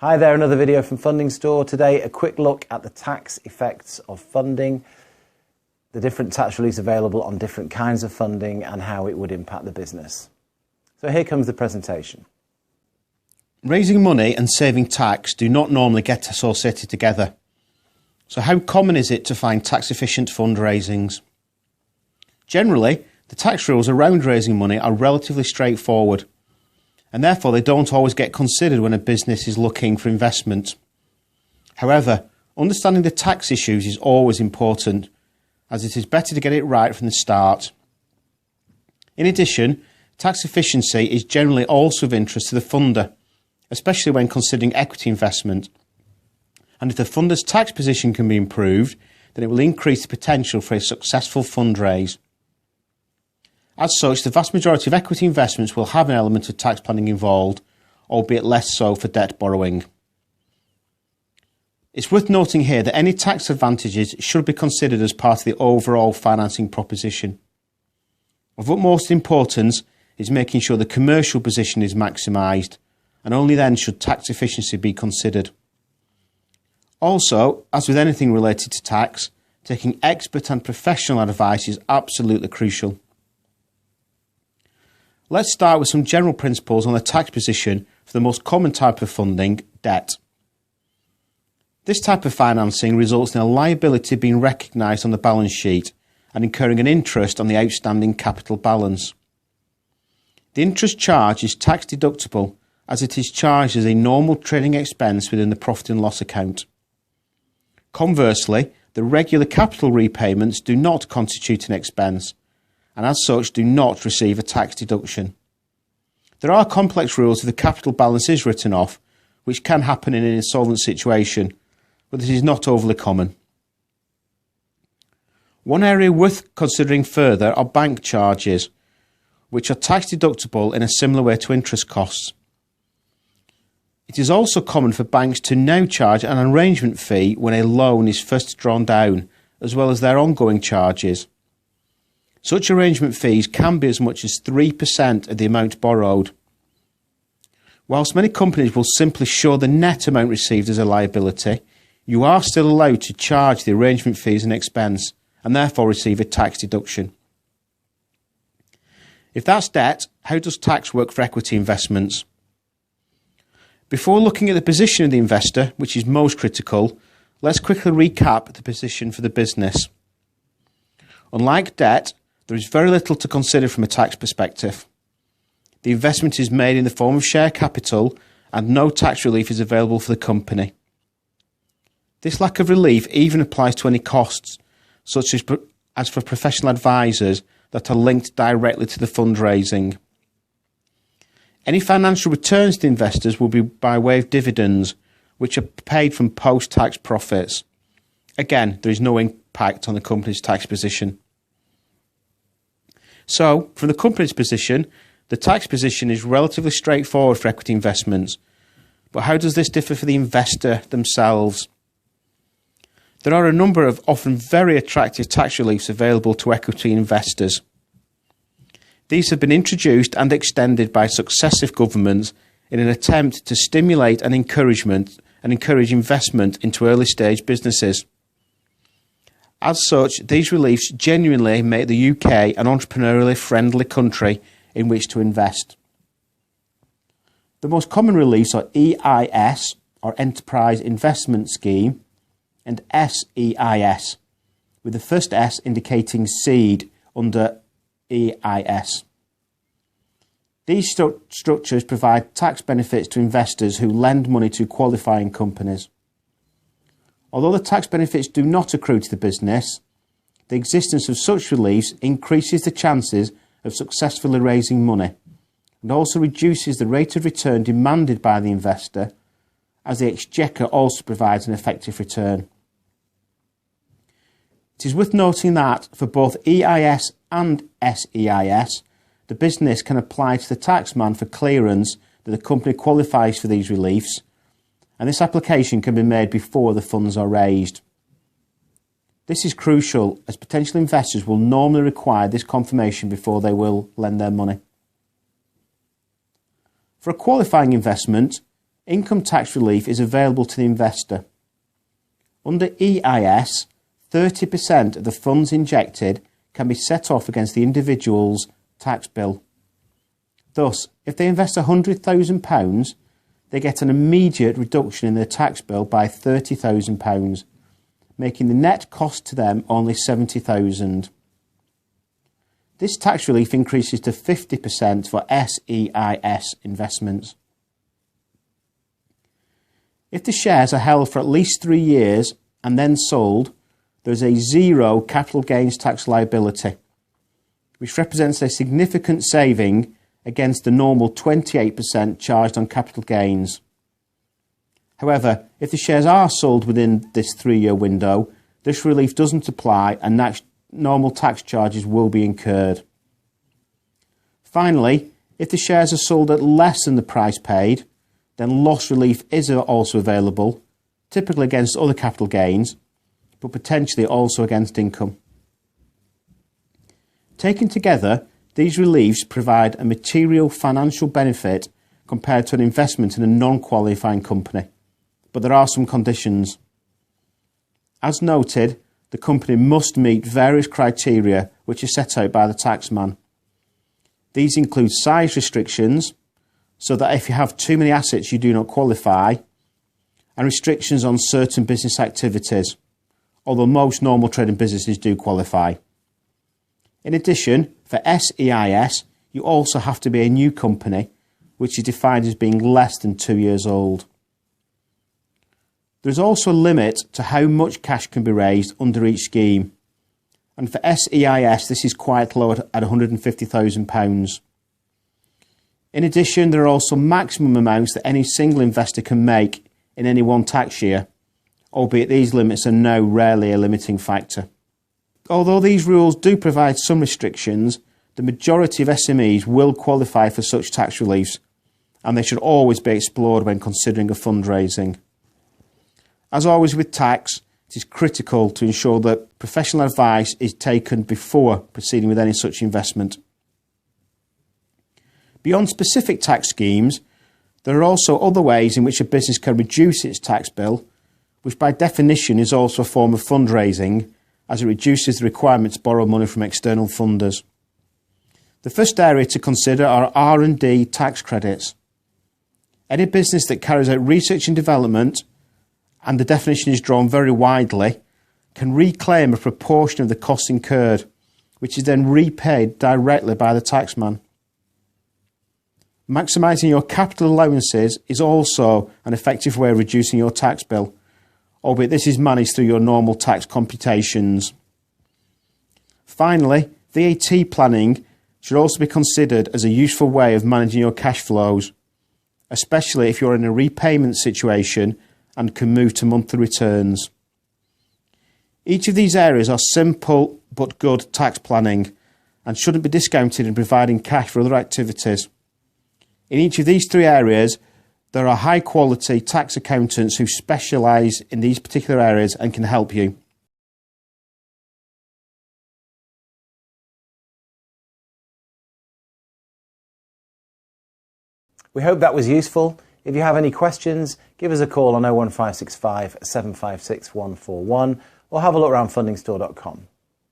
Hi there, another video from FundingStore. Today, a quick look at the tax effects of funding, the different tax reliefs available on different kinds of funding and how it would impact the business. So here comes the presentation. Raising money and saving tax do not normally get associated together. So how common is it to find tax efficient fundraisings? Generally, the tax rules around raising money are relatively straightforward, and therefore they don't always get considered when a business is looking for investment. However, understanding the tax issues is always important, as it is better to get it right from the start. In addition, tax efficiency is generally also of interest to the funder, especially when considering equity investment. And if the funder's tax position can be improved, then it will increase the potential for a successful fundraise. As such, the vast majority of equity investments will have an element of tax planning involved, albeit less so for debt borrowing. It's worth noting here that any tax advantages should be considered as part of the overall financing proposition. Of utmost importance is making sure the commercial position is maximised, and only then should tax efficiency be considered. Also, as with anything related to tax, taking expert and professional advice is absolutely crucial. Let's start with some general principles on the tax position for the most common type of funding, debt. This type of financing results in a liability being recognised on the balance sheet and incurring an interest on the outstanding capital balance. The interest charge is tax deductible as it is charged as a normal trading expense within the profit and loss account. Conversely, the regular capital repayments do not constitute an expense, and as such do not receive a tax deduction. There are complex rules if the capital balance is written off, which can happen in an insolvent situation, but this is not overly common. One area worth considering further are bank charges, which are tax deductible in a similar way to interest costs. It is also common for banks to now charge an arrangement fee when a loan is first drawn down, as well as their ongoing charges. Such arrangement fees can be as much as 3% of the amount borrowed. Whilst many companies will simply show the net amount received as a liability, you are still allowed to charge the arrangement fee as an expense and therefore receive a tax deduction. If that's debt, how does tax work for equity investments? Before looking at the position of the investor, which is most critical, let's quickly recap the position for the business. Unlike debt, there is very little to consider from a tax perspective. The investment is made in the form of share capital and no tax relief is available for the company. This lack of relief even applies to any costs, such as for professional advisors that are linked directly to the fundraising. Any financial returns to investors will be by way of dividends, which are paid from post-tax profits. Again, there is no impact on the company's tax position. So, from the company's position, the tax position is relatively straightforward for equity investments. But how does this differ for the investor themselves? There are a number of often very attractive tax reliefs available to equity investors. These have been introduced and extended by successive governments in an attempt to stimulate and encourage investment into early stage businesses. As such, these reliefs genuinely make the UK an entrepreneurially friendly country in which to invest. The most common reliefs are EIS, or Enterprise Investment Scheme, and SEIS, with the first S indicating seed under EIS. These structures provide tax benefits to investors who lend money to qualifying companies. Although the tax benefits do not accrue to the business, the existence of such reliefs increases the chances of successfully raising money and also reduces the rate of return demanded by the investor, as the exchequer also provides an effective return. It is worth noting that for both EIS and SEIS, the business can apply to the taxman for clearance that the company qualifies for these reliefs, and this application can be made before the funds are raised. This is crucial, as potential investors will normally require this confirmation before they will lend their money. For a qualifying investment, income tax relief is available to the investor. Under EIS, 30% of the funds injected can be set off against the individual's tax bill. Thus, if they invest £100,000, they get an immediate reduction in their tax bill by £30,000, making the net cost to them only £70,000. This tax relief increases to 50% for SEIS investments. If the shares are held for at least 3 years and then sold, there is a zero capital gains tax liability, which represents a significant saving against the normal 28% charged on capital gains. However, if the shares are sold within this 3-year window, this relief doesn't apply and normal tax charges will be incurred. Finally, if the shares are sold at less than the price paid, then loss relief is also available, typically against other capital gains, but potentially also against income. Taken together, these reliefs provide a material financial benefit compared to an investment in a non-qualifying company, but there are some conditions. As noted, the company must meet various criteria which are set out by the taxman. These include size restrictions, so that if you have too many assets you do not qualify, and restrictions on certain business activities, although most normal trading businesses do qualify. In addition, for SEIS, you also have to be a new company, which is defined as being less than 2 years old. There is also a limit to how much cash can be raised under each scheme, and for SEIS this is quite low at £150,000. In addition, there are also maximum amounts that any single investor can make in any one tax year, albeit these limits are now rarely a limiting factor. Although these rules do provide some restrictions, the majority of SMEs will qualify for such tax reliefs, and they should always be explored when considering a fundraising. As always with tax, it is critical to ensure that professional advice is taken before proceeding with any such investment. Beyond specific tax schemes, there are also other ways in which a business can reduce its tax bill, which by definition is also a form of fundraising, as it reduces the requirement to borrow money from external funders. The first area to consider are R&D tax credits. Any business that carries out research and development, and the definition is drawn very widely, can reclaim a proportion of the costs incurred, which is then repaid directly by the taxman. Maximising your capital allowances is also an effective way of reducing your tax bill, albeit this is managed through your normal tax computations. Finally, VAT planning should also be considered as a useful way of managing your cash flows, especially if you're in a repayment situation and can move to monthly returns. Each of these areas are simple but good tax planning and shouldn't be discounted in providing cash for other activities. In each of these 3 areas, there are high quality tax accountants who specialise in these particular areas and can help you. We hope that was useful. If you have any questions, give us a call on 01565 756 141 or have a look around fundingstore.com.